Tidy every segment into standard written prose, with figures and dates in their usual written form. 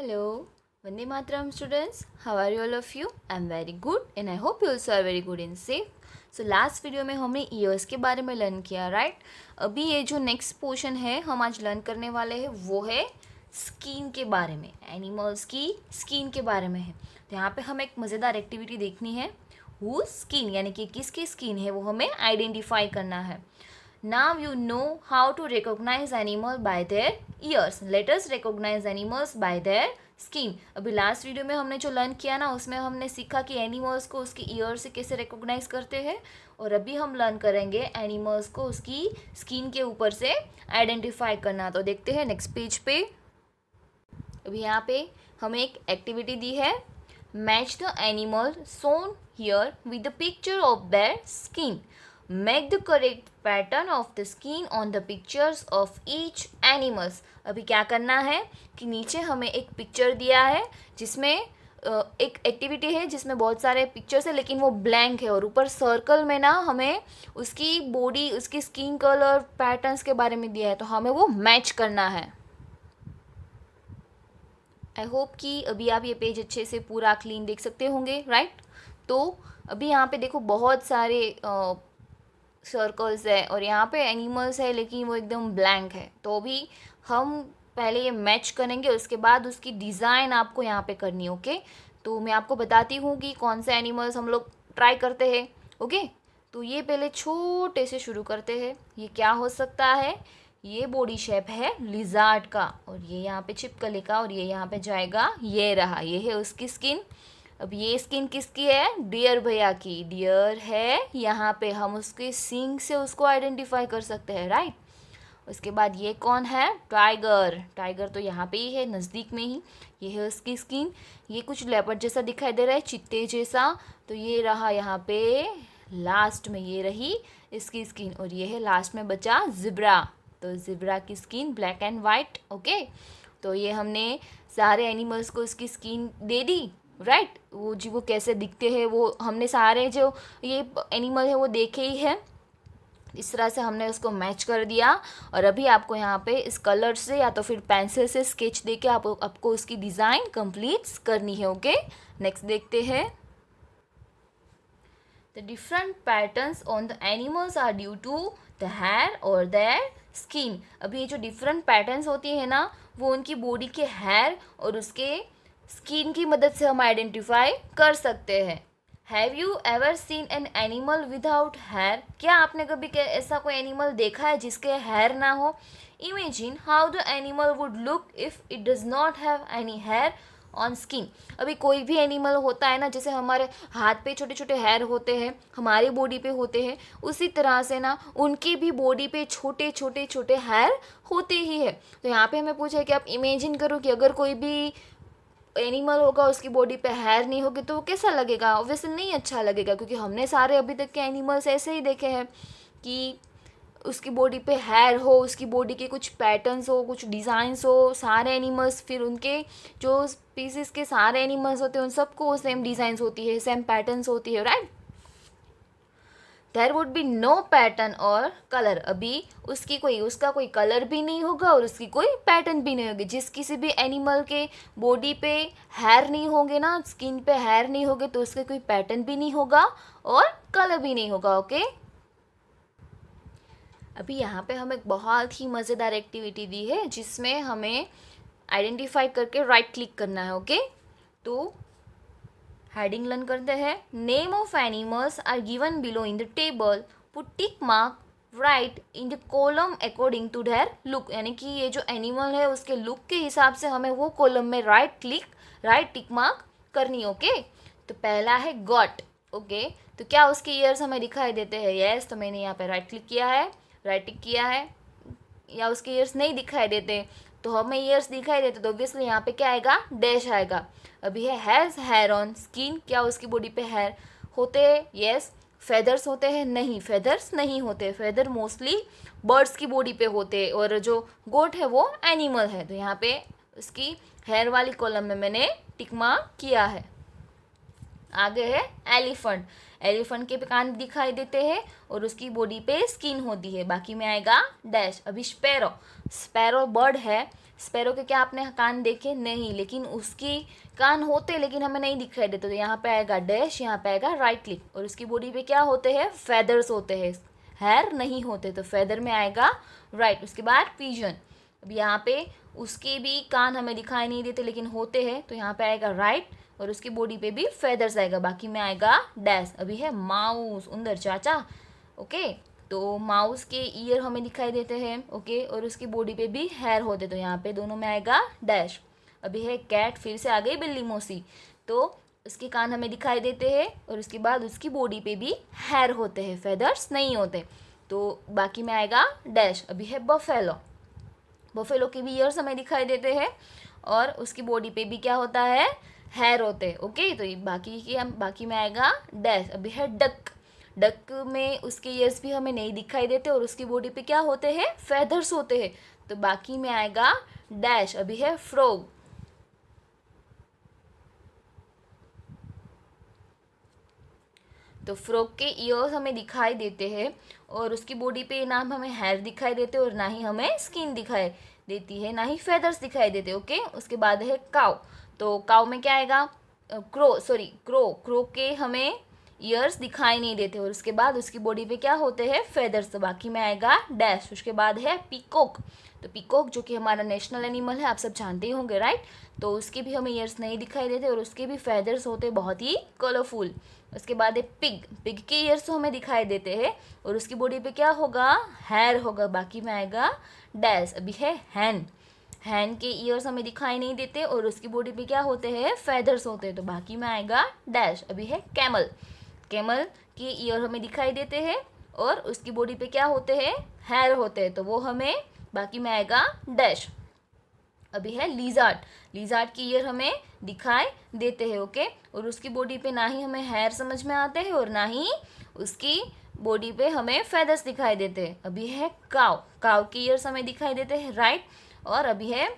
Hello, Vande Mataram students. How are you all of you? I'm very good and I hope you also are very good and safe. So last video में हमने years के बारे में learn किया right. अभी ये जो next portion है हम आज लर्न करने वाले हैं वो है स्किन के बारे में. एनिमल्स की स्किन के बारे में है. तो यहाँ पे हमें एक मज़ेदार एक्टिविटी देखनी है. हु स्किन यानी कि किसकी स्किन है वो हमें आइडेंटिफाई करना है. Now you know how to recognize animal by their ears. Let us recognize animals by their skin. अभी लास्ट वीडियो में हमने जो लर्न किया ना उसमें हमने सीखा कि एनिमल्स को उसकी ईयर से कैसे रिकॉग्नाइज करते हैं और अभी हम लर्न करेंगे एनिमल्स को उसकी स्किन के ऊपर से आइडेंटिफाई करना. तो देखते हैं नेक्स्ट पेज पे. अभी यहाँ पे हमें एक एक्टिविटी दी है. Match the animal shown here with the picture of their skin. Make the correct pattern of the skin on the pictures of each animals. अभी क्या करना है कि नीचे हमें एक पिक्चर दिया है जिसमें एक एक्टिविटी है जिसमें बहुत सारे पिक्चर्स है लेकिन वो ब्लैंक है और ऊपर सर्कल में ना हमें उसकी बॉडी उसकी स्किन कलर पैटर्न्स के बारे में दिया है तो हमें वो मैच करना है. आई होप कि अभी आप ये पेज अच्छे से पूरा क्लीन देख सकते होंगे राइट. तो अभी यहाँ पे देखो बहुत सारे सर्कल्स है और यहाँ पे एनिमल्स है लेकिन वो एकदम ब्लैंक है. तो भी हम पहले ये मैच करेंगे उसके बाद उसकी डिज़ाइन आपको यहाँ पे करनी है. ओके तो मैं आपको बताती हूँ कि कौन से एनिमल्स हम लोग ट्राई करते हैं. ओके तो ये पहले छोटे से शुरू करते हैं. ये क्या हो सकता है. ये बॉडी शेप है लिजार्ड का और ये यहाँ पे छिपकली का और ये यहाँ पे जाएगा. ये रहा ये है उसकी स्किन. अब ये स्किन किसकी है. डियर भैया की. डियर है यहाँ पे हम उसके सींग से उसको आइडेंटिफाई कर सकते हैं राइट. उसके बाद ये कौन है. टाइगर. टाइगर तो यहाँ पे ही है नज़दीक में ही. ये है उसकी स्किन. ये कुछ लेपर्ड जैसा दिखाई दे रहा है चित्ते जैसा. तो ये रहा यहाँ पे लास्ट में ये रही इसकी स्किन और ये है लास्ट में बचा जिब्रा. तो जिब्रा की skin black and white. Okay तो ये हमने सारे एनिमल्स को उसकी स्किन दे दी राइट. वो जी वो कैसे दिखते हैं वो हमने सारे जो ये एनिमल है वो देखे ही है. इस तरह से हमने उसको मैच कर दिया और अभी आपको यहाँ पे इस कलर से या तो फिर पेंसिल से स्केच दे के आपको उसकी डिज़ाइन कंप्लीट करनी है. ओके नेक्स्ट देखते हैं. The different patterns on the animals are due to the hair और देयर स्किन. अभी ये जो डिफरेंट पैटर्न्स होती है ना वो उनकी बॉडी के हेयर और उसके स्किन की मदद से हम आइडेंटिफाई कर सकते हैं. Have you ever seen an animal without hair. क्या आपने कभी ऐसा कोई एनिमल देखा है जिसके हेयर ना हो. Imagine how the animal would look if it does not have any hair on skin. अभी कोई भी एनिमल होता है ना जैसे हमारे हाथ पे छोटे छोटे हेयर होते हैं हमारी बॉडी पे होते हैं उसी तरह से ना उनकी भी बॉडी पे छोटे छोटे छोटे हेयर होते ही है. तो यहाँ पे हमें पूछा है कि आप इमेजिन करो कि अगर कोई भी एनिमल होगा उसकी बॉडी पे हेयर नहीं होगी तो वो कैसा लगेगा. ऑब्वियसली नहीं अच्छा लगेगा क्योंकि हमने सारे अभी तक के एनिमल्स ऐसे ही देखे हैं कि उसकी बॉडी पे हेयर हो उसकी बॉडी के कुछ पैटर्न्स हो कुछ डिज़ाइंस हो. सारे एनिमल्स फिर उनके जो स्पीसीज़ के सारे एनिमल्स होते हैं उन सबको सेम डिज़ाइंस होती है सेम पैटर्न्स होती है right. There would be no pattern और कलर. अभी उसका कोई कलर भी नहीं होगा और उसकी कोई पैटर्न भी नहीं होगी. जिस किसी भी एनिमल के बॉडी पे हेयर नहीं होंगे ना स्किन पे हेयर नहीं होंगे तो उसके कोई पैटर्न भी नहीं होगा और कलर भी नहीं होगा. ओके अभी यहाँ पे हमें एक बहुत ही मज़ेदार एक्टिविटी दी है जिसमें हमें आइडेंटिफाई करके राइट क्लिक करना है. ओके तो हेडिंग लर्न करते हैं. Name of animals are given below in the table. Put tick mark right in the column according to their look. यानी कि ये जो एनिमल है उसके लुक के हिसाब से हमें वो कॉलम में राइट टिक मार्क करनी. ओके तो पहला है गॉट. ओके तो क्या उसके ईयर्स हमें दिखाई देते हैं. यस तो मैंने यहाँ पे राइट क्लिक किया है राइट टिक किया है. या उसके ईयर्स नहीं दिखाई देते तो हमें ईयर्स दिखाई देते तो ऑब्वियसली यहाँ पे क्या आएगा डैश आएगा. अभी है हैज़ हेयर ऑन स्किन. क्या उसकी बॉडी पे हेयर होते हैं. यस. फेदर्स होते हैं. नहीं फेदर्स नहीं होते. फेदर मोस्टली बर्ड्स की बॉडी पे होते हैं और जो गोट है वो एनिमल है. तो यहाँ पे उसकी हेयर वाली कॉलम में मैंने टिक मार्क किया है. आगे है एलिफेंट. एलिफेंट के कान दिखाई देते हैं और उसकी बॉडी पे स्किन होती है. बाकी में आएगा डैश. अभी स्पैरो. स्पैरो बर्ड है स्पैरो के क्या आपने कान देखे? नहीं, लेकिन उसकी कान होते लेकिन हमें नहीं दिखाई देते। तो यहाँ पे आएगा डैश, यहाँ पे आएगा राइट क्लिक। और उसकी बॉडी पे क्या होते हैं? फेदर्स होते हैं, हेयर नहीं होते, तो फेदर में आएगा राइट। उसके बाद पिजन। अब यहाँ पे उसके भी कान हमें दिखाई नहीं देते लेकिन होते हैं, तो यहाँ पे आएगा राइट। और उसकी बॉडी पे भी फेदर्स आएगा, बाकी में आएगा डैश। अभी है माउस, उंदर चाचा। ओके, तो माउस के ईयर हमें दिखाई देते हैं, ओके, और उसकी बॉडी पे भी हेयर होते, तो यहाँ पे दोनों में आएगा डैश। अभी है कैट, फिर से आ गई बिल्ली मौसी, तो उसके कान हमें दिखाई देते हैं और उसके बाद उसकी बॉडी पे भी हेयर होते हैं, फेदर्स नहीं होते, तो बाकी में आएगा डैश। अभी है बफेलो। बफेलो के भी ईयर्स हमें दिखाई देते हैं और उसकी बॉडी पे भी क्या होता है? हेयर होते हैं, ओके, तो ये बाकी में आएगा डैश। अभी है डक। डक में उसके ईयर्स भी हमें नहीं दिखाई देते और उसकी बॉडी पे क्या होते हैं? फेदर्स होते हैं, तो बाकी में आएगा डैश। अभी है फ्रॉग। तो फ्रॉग के ईयर्स हमें दिखाई देते हैं और उसकी बॉडी पे ना हमें हेयर दिखाई देते और ना ही हमें स्किन दिखाई देती है, ना ही फेदर्स दिखाई देते, ओके। उसके बाद है काउ। तो काउ में क्या आएगा? क्रो के हमें ईयर्स दिखाई नहीं देते और उसके बाद उसकी बॉडी पे क्या होते हैं? फेदर्स, तो बाकी में आएगा डैश। उसके बाद है पीकॉक। तो पीकॉक जो कि हमारा नेशनल एनिमल है, आप सब जानते ही होंगे, राइट। तो उसके भी हमें ईयर्स नहीं दिखाई देते और उसके भी फेदर्स होते बहुत ही कलरफुल। उसके बाद है पिग। पिग के ईयर्स तो हमें दिखाई देते हैं और उसकी बॉडी पे क्या होगा? हेयर होगा, बाकी में आएगा डैश। अभी है हैन। हैन के ईयर्स हमें दिखाई नहीं देते और उसकी बॉडी पे क्या होते हैं? फेदर्स होते हैं, तो बाकी में आएगा डैश। अभी है कैमल। कैमल के ईयर हमें दिखाई देते हैं और उसकी बॉडी पे क्या होते हैं? हेयर होते हैं, तो वो हमें बाकी में आएगा डैश। अभी है लिजार्ड। लिजार्ड की ईयर हमें दिखाई देते हैं, ओके, और उसकी बॉडी पे ना ही हमें हेयर समझ में आते हैं और ना ही उसकी बॉडी पे हमें फेदर्स दिखाई देते हैं। अभी है काव। काव की ईयर्स हमें दिखाई देते हैं, राइट। और अभी है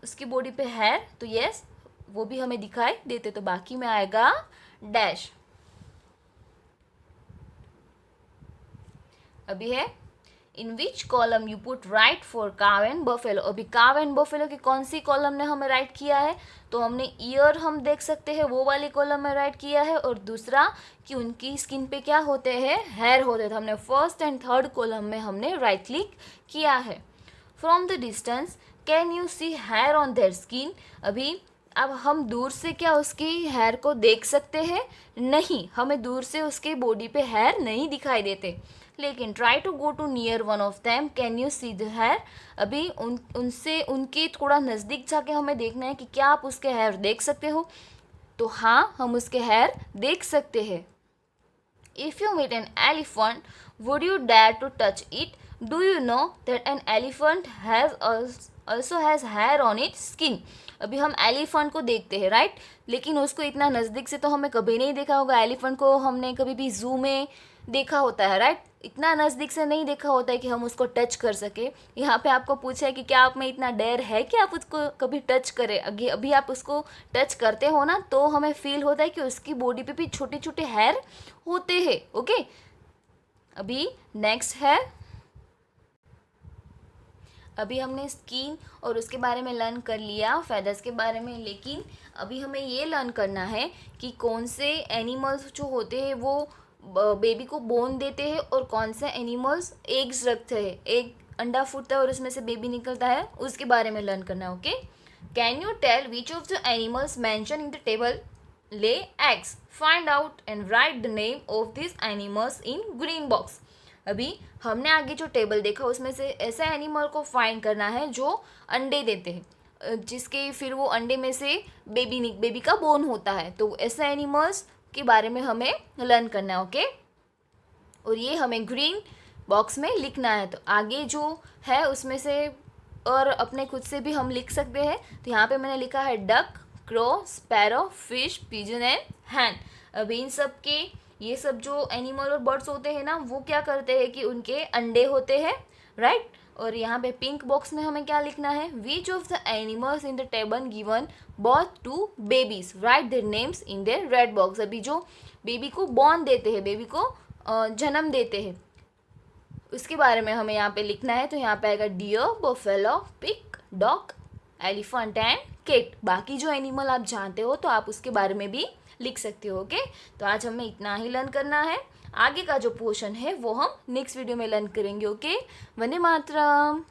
उसकी बॉडी पे हेयर, तो यस वो भी हमें दिखाई देते, तो बाकी में आएगा डैश। अभी है in which column you put right for cow and buffalo. अभी काव एंड बफेलो की कौन सी कॉलम ने हमें राइट किया है? तो हमने ईयर हम देख सकते हैं वो वाली कॉलम में राइट किया है और दूसरा कि उनकी स्किन पे क्या होते हैं? हेयर होते हैं, तो हमने फर्स्ट एंड थर्ड कॉलम में हमने राइट क्लिक किया है। From the distance can you see hair on their skin. अभी अब हम दूर से क्या उसकी हेयर को देख सकते हैं? नहीं, हमें दूर से उसके बॉडी पे हेयर नहीं दिखाई देते, लेकिन try to go to near one of them can you see the hair. अभी उनसे उनके थोड़ा नज़दीक जाके हमें देखना है कि क्या आप उसके हेयर देख सकते हो? तो हाँ, हम उसके हेयर देख सकते हैं। If you meet an elephant would you dare to touch it? Do you know that an elephant has also has hair on it skin. अभी हम एलिफेंट को देखते हैं, राइट, लेकिन उसको इतना नज़दीक से तो हमें कभी नहीं देखा होगा। एलिफेंट को हमने कभी भी जू में देखा होता है, राइट, इतना नज़दीक से नहीं देखा होता है कि हम उसको टच कर सके। यहाँ पे आपको पूछा है कि क्या आप में इतना डर है कि आप उसको कभी टच करें। अभी आप उसको टच करते हो ना, तो हमें फील होता है कि उसकी बॉडी पे भी छोटे छोटे हेयर होते हैं, ओके। अभी नेक्स्ट है, अभी हमने स्किन और उसके बारे में लर्न कर लिया, फेदर्स के बारे में, लेकिन अभी हमें ये लर्न करना है कि कौन से एनिमल्स जो होते हैं वो बेबी को बोन देते हैं और कौन से एनिमल्स एग्स रखते हैं, एग अंडा फूटता है और उसमें से बेबी निकलता है, उसके बारे में लर्न करना है, okay. Can you tell which of the animals mention in the table lay eggs? Find out and write the name of this animals in green box. अभी हमने आगे जो टेबल देखा उसमें से ऐसे एनिमल को फाइंड करना है जो अंडे देते हैं, जिसके फिर वो अंडे में से बेबी का बोन होता है, तो ऐसे एनिमल्स के बारे में हमें लर्न करना है, ओके। और ये हमें ग्रीन बॉक्स में लिखना है। तो आगे जो है उसमें से और अपने खुद से भी हम लिख सकते हैं। तो यहाँ पे मैंने लिखा है duck, crow, sparrow, fish, pigeon and हैन। अभी इन सब के ये सब जो एनिमल और बर्ड्स होते हैं ना, वो क्या करते हैं कि उनके अंडे होते हैं, राइट। और यहाँ पे पिंक बॉक्स में हमें क्या लिखना है? Which of the animals in the table given birth to babies, write their names in their red box. अभी जो बेबी को बॉर्न देते हैं, बेबी को जन्म देते हैं, उसके बारे में हमें यहाँ पे लिखना है। तो यहाँ पे आएगा deer, buffalo, pig, dog, elephant and cat. बाकी जो एनिमल आप जानते हो तो आप उसके बारे में भी लिख सकते हो। ओके, तो आज हमें इतना ही लर्न करना है। आगे का जो पोर्शन है वो हम नेक्स्ट वीडियो में लर्न करेंगे। ओके, वंदे मातरम।